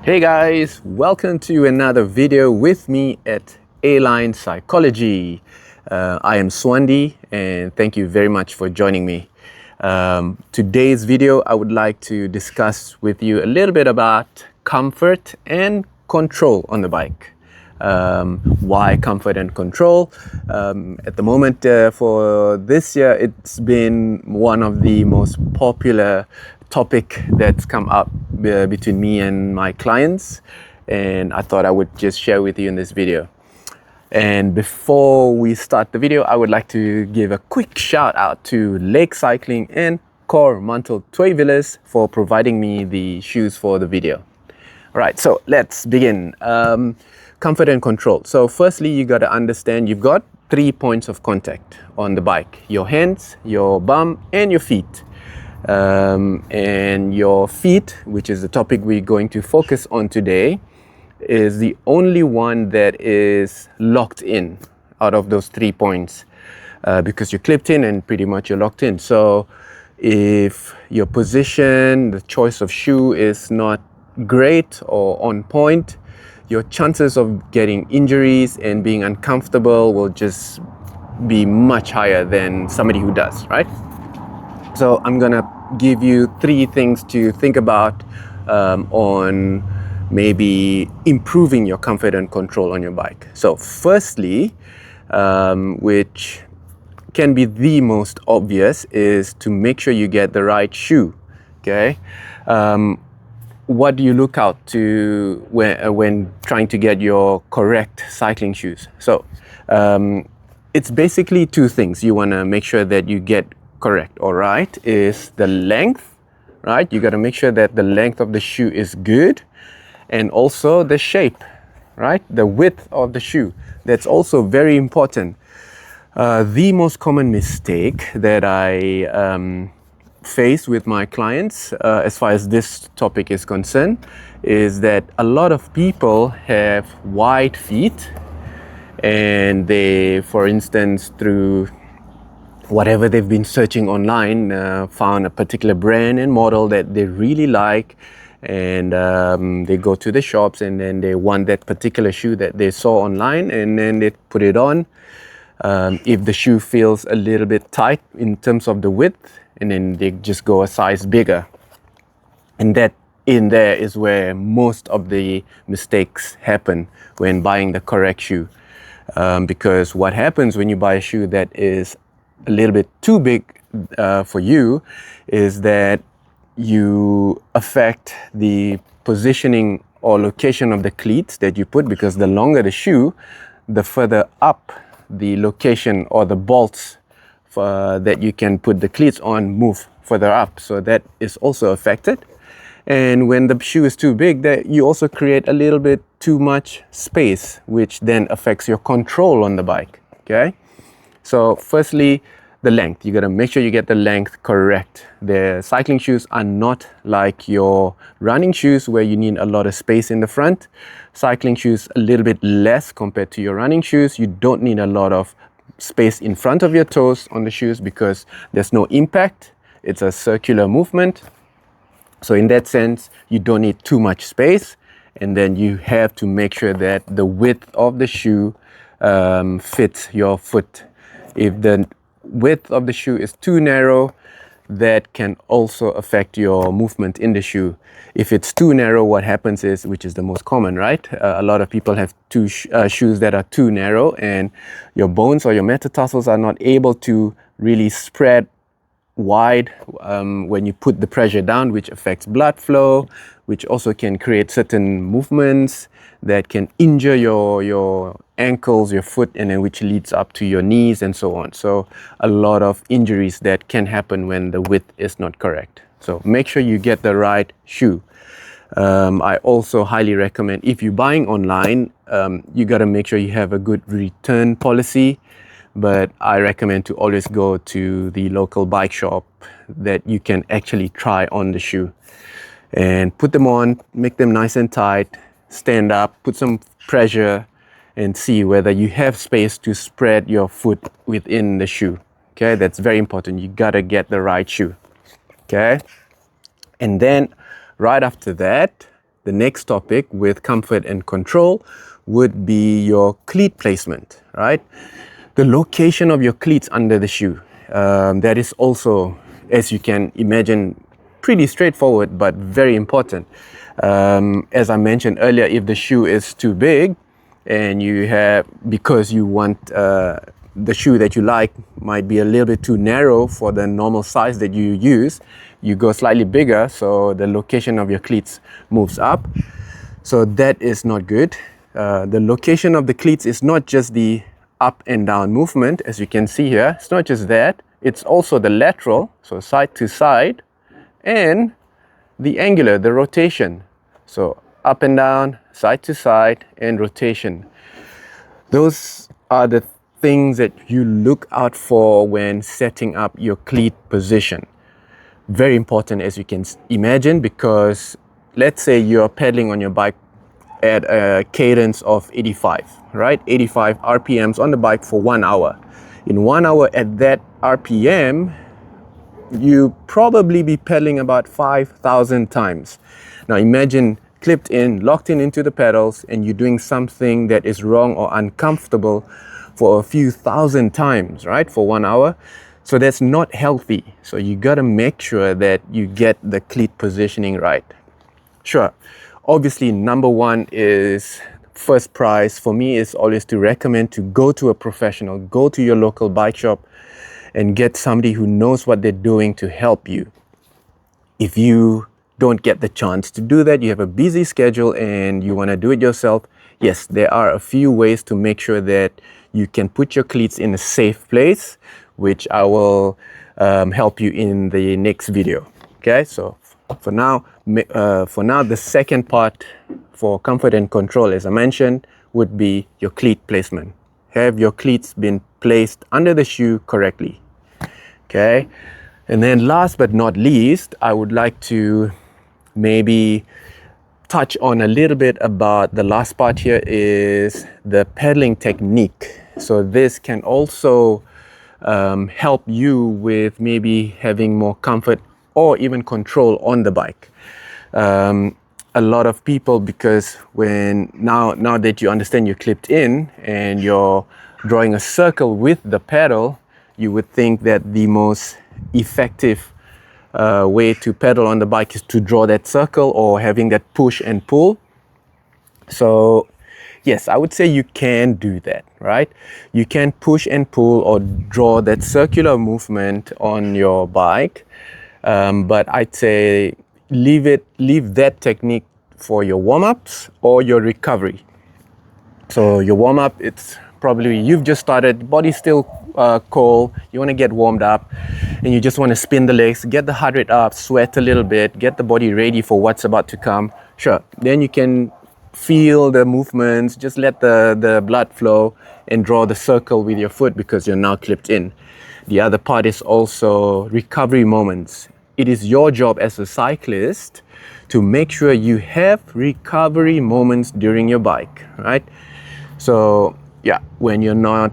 Hey guys, welcome to another video with me at A-Line Psychology. I am Swandi and thank you very much for joining me. Today's video I would like to discuss with you a little bit about comfort and control on the bike. Why comfort and control? At the moment for this year, it's been one of the most popular topic that's come up between me and my clients, and I thought I would just share with you in this video. And before we start the video, I would like to give a quick shout out to Lake Cycling and Cormantle Toy for providing me the shoes for the video. All right, so let's begin. Comfort and control. So firstly, you got to understand you've got 3 points of contact on the bike: your hands, your bum, and your feet. And your feet, which is the topic we're going to focus on today, is the only one that is locked in out of those 3 points, because you're clipped in and pretty much you're locked in. So if your position, the choice of shoe is not great or on point, your chances of getting injuries and being uncomfortable will just be much higher than somebody who does, right? So I'm gonna give you 3 things to think about on maybe improving your comfort and control on your bike. So firstly, which can be the most obvious, is to make sure you get the right shoe, okay? What do you look out to when trying to get your correct cycling shoes? So it's basically 2 things you want to make sure that you get correct, all right, is the length, right? You got to make sure that the length of the shoe is good, and also the shape, right? The width of the shoe. That's also very important. The most common mistake that I face with my clients as far as this topic is concerned is that a lot of people have wide feet, and they, for instance, through whatever they've been searching online, found a particular brand and model that they really like, and they go to the shops and then they want that particular shoe that they saw online, and then they put it on. If the shoe feels a little bit tight in terms of the width, and then they just go a size bigger. And that in there is where most of the mistakes happen when buying the correct shoe. Because what happens when you buy a shoe that is a little bit too big for you is that you affect the positioning or location of the cleats that you put, because the longer the shoe, the further up the location or the bolts that you can put the cleats on move further up. So that is also affected. And when the shoe is too big, that you also create a little bit too much space, which then affects your control on the bike, okay? So firstly, the length. You got to make sure you get the length correct. The cycling shoes are not like your running shoes where you need a lot of space in the front. Cycling shoes a little bit less compared to your running shoes. You don't need a lot of space in front of your toes on the shoes because there's no impact. It's a circular movement. So in that sense, you don't need too much space. And then you have to make sure that the width of the shoe fits your foot. If the width of the shoe is too narrow, that can also affect your movement in the shoe. If it's too narrow, what happens is, which is the most common, right? A lot of people have shoes that are too narrow, and your bones or your metatarsals are not able to really spread wide when you put the pressure down, which affects blood flow, which also can create certain movements that can injure your ankles, your foot, and then which leads up to your knees and so on. So a lot of injuries that can happen when the width is not correct. So make sure you get the right shoe. I also highly recommend, if you're buying online, you got to make sure you have a good return policy. But I recommend to always go to the local bike shop that you can actually try on the shoe and put them on, make them nice and tight, stand up, put some pressure, and see whether you have space to spread your foot within the shoe. Okay, that's very important. You gotta get the right shoe. Okay, and then right after that, the next topic with comfort and control would be your cleat placement, right? The location of your cleats under the shoe. That is also, as you can imagine, pretty straightforward, but very important. As I mentioned earlier, if the shoe is too big and you have, because you want the shoe that you like might be a little bit too narrow for the normal size that you use, you go slightly bigger, so the location of your cleats moves up. So that is not good. The location of the cleats is not just the up and down movement, as you can see here. It's not just that, it's also the lateral, so side to side, and the angular, the rotation. So up and down, side to side, and rotation. Those are the things that you look out for when setting up your cleat position. Very important, as you can imagine, because let's say you're pedaling on your bike at a cadence of 85, right? 85 RPMs on the bike for 1 hour. In 1 hour at that RPM, you probably be pedaling about 5,000 times. Now imagine clipped in, locked in into the pedals, and you're doing something that is wrong or uncomfortable for a few thousand times, right? For 1 hour. So that's not healthy. So you gotta make sure that you get the cleat positioning right. Sure. Obviously, number one is first prize for me is always to recommend to go to a professional, go to your local bike shop and get somebody who knows what they're doing to help you. If you don't get the chance to do that, you have a busy schedule and you want to do it yourself, yes, there are a few ways to make sure that you can put your cleats in a safe place, which I will help you in the next video. Okay, so for now, the second part for comfort and control, as I mentioned, would be your cleat placement. Have your cleats been placed under the shoe correctly? Okay, and then last but not least, I would like to maybe touch on a little bit about the last part here is the pedaling technique. So this can also help you with maybe having more comfort or even control on the bike. A lot of people, because when now that you understand you're clipped in and you're drawing a circle with the pedal, you would think that the most effective way to pedal on the bike is to draw that circle or having that push and pull. So yes, I would say you can do that, right? You can push and pull or draw that circular movement on your bike. But I'd say leave that technique for your warm-ups or your recovery. So your warm-up, it's probably you've just started, body's still cold, you want to get warmed up and you just want to spin the legs, get the heart rate up, sweat a little bit, get the body ready for what's about to come. Sure, then you can feel the movements, just let the blood flow and draw the circle with your foot because you're now clipped in. The other part is also recovery moments. It is your job as a cyclist to make sure you have recovery moments during your bike, right? So yeah, when you're not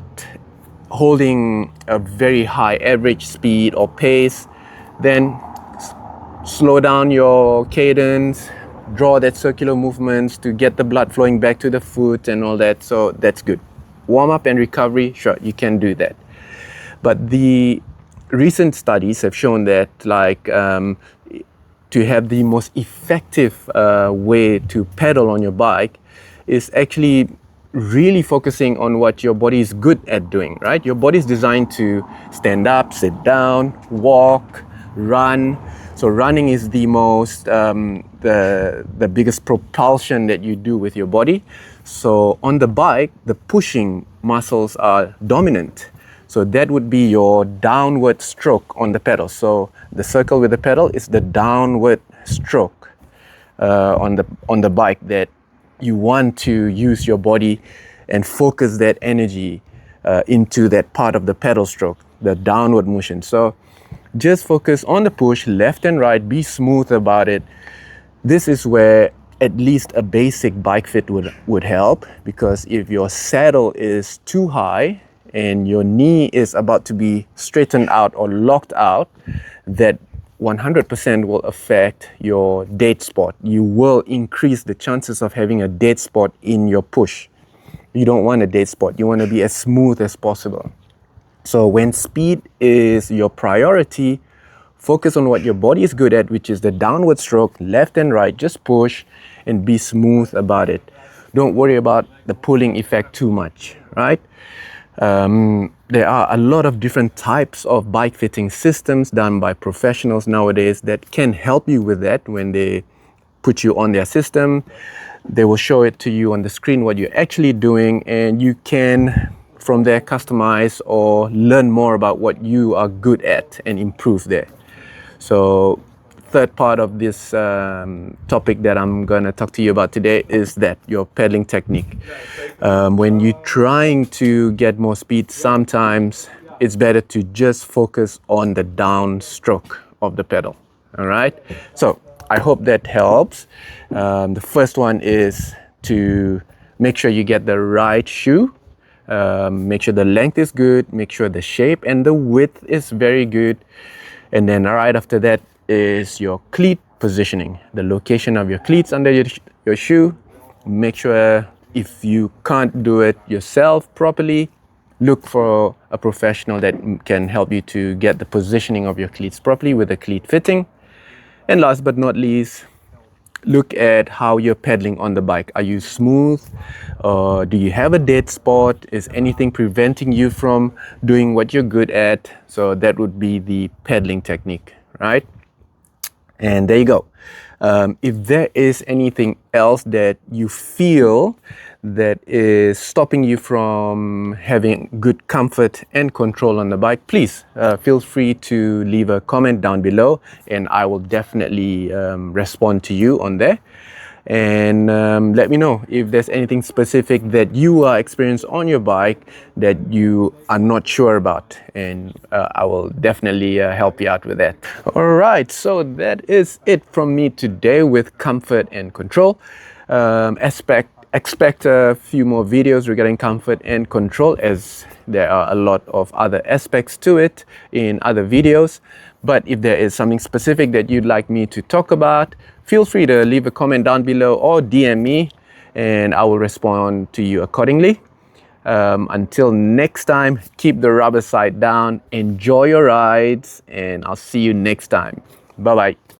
holding a very high average speed or pace, then slow down your cadence, draw that circular movements to get the blood flowing back to the foot and all that. So that's good. Warm up and recovery, sure, you can do that. But the recent studies have shown that to have the most effective way to pedal on your bike is actually really focusing on what your body is good at doing, right? Your body is designed to stand up, sit down, walk, run. So running is the most, the biggest propulsion that you do with your body. So on the bike, the pushing muscles are dominant. So that would be your downward stroke on the pedal. So the circle with the pedal is the downward stroke on the bike that you want to use your body and focus that energy into that part of the pedal stroke, the downward motion. So just focus on the push, left and right, be smooth about it. This is where at least a basic bike fit would help, because if your saddle is too high and your knee is about to be straightened out or locked out, that 100% will affect your dead spot. You will increase the chances of having a dead spot in your push. You don't want a dead spot. You want to be as smooth as possible. So when speed is your priority, focus on what your body is good at, which is the downward stroke, left and right. Just push and be smooth about it. Don't worry about the pulling effect too much, right? There are a lot of different types of bike fitting systems done by professionals nowadays that can help you with that. When they put you on their system, they will show it to you on the screen what you're actually doing, and you can from there customize or learn more about what you are good at and improve there. So third part of this topic that I'm going to talk to you about today is that your pedaling technique. When you're trying to get more speed, sometimes it's better to just focus on the downstroke of the pedal. All right. So I hope that helps. The first one is to make sure you get the right shoe. Make sure the length is good. Make sure the shape and the width is very good. And then right after that is your cleat positioning, the location of your cleats under your shoe. Make sure if you can't do it yourself properly, look for a professional that can help you to get the positioning of your cleats properly with a cleat fitting. And last but not least, look at how you're pedaling on the bike. Are you smooth? Do you have a dead spot? Is anything preventing you from doing what you're good at? So that would be the pedaling technique, right? And there you go. If there is anything else that you feel that is stopping you from having good comfort and control on the bike, please feel free to leave a comment down below, and I will definitely respond to you on there. And let me know if there's anything specific that you are experiencing on your bike that you are not sure about, and I will definitely help you out with that. All right, so that is it from me today with comfort and control. Expect a few more videos regarding comfort and control, as there are a lot of other aspects to it in other videos. But if there is something specific that you'd like me to talk about, feel free to leave a comment down below or DM me, and I will respond to you accordingly. Until next time, keep the rubber side down, enjoy your rides, and I'll see you next time. Bye-bye.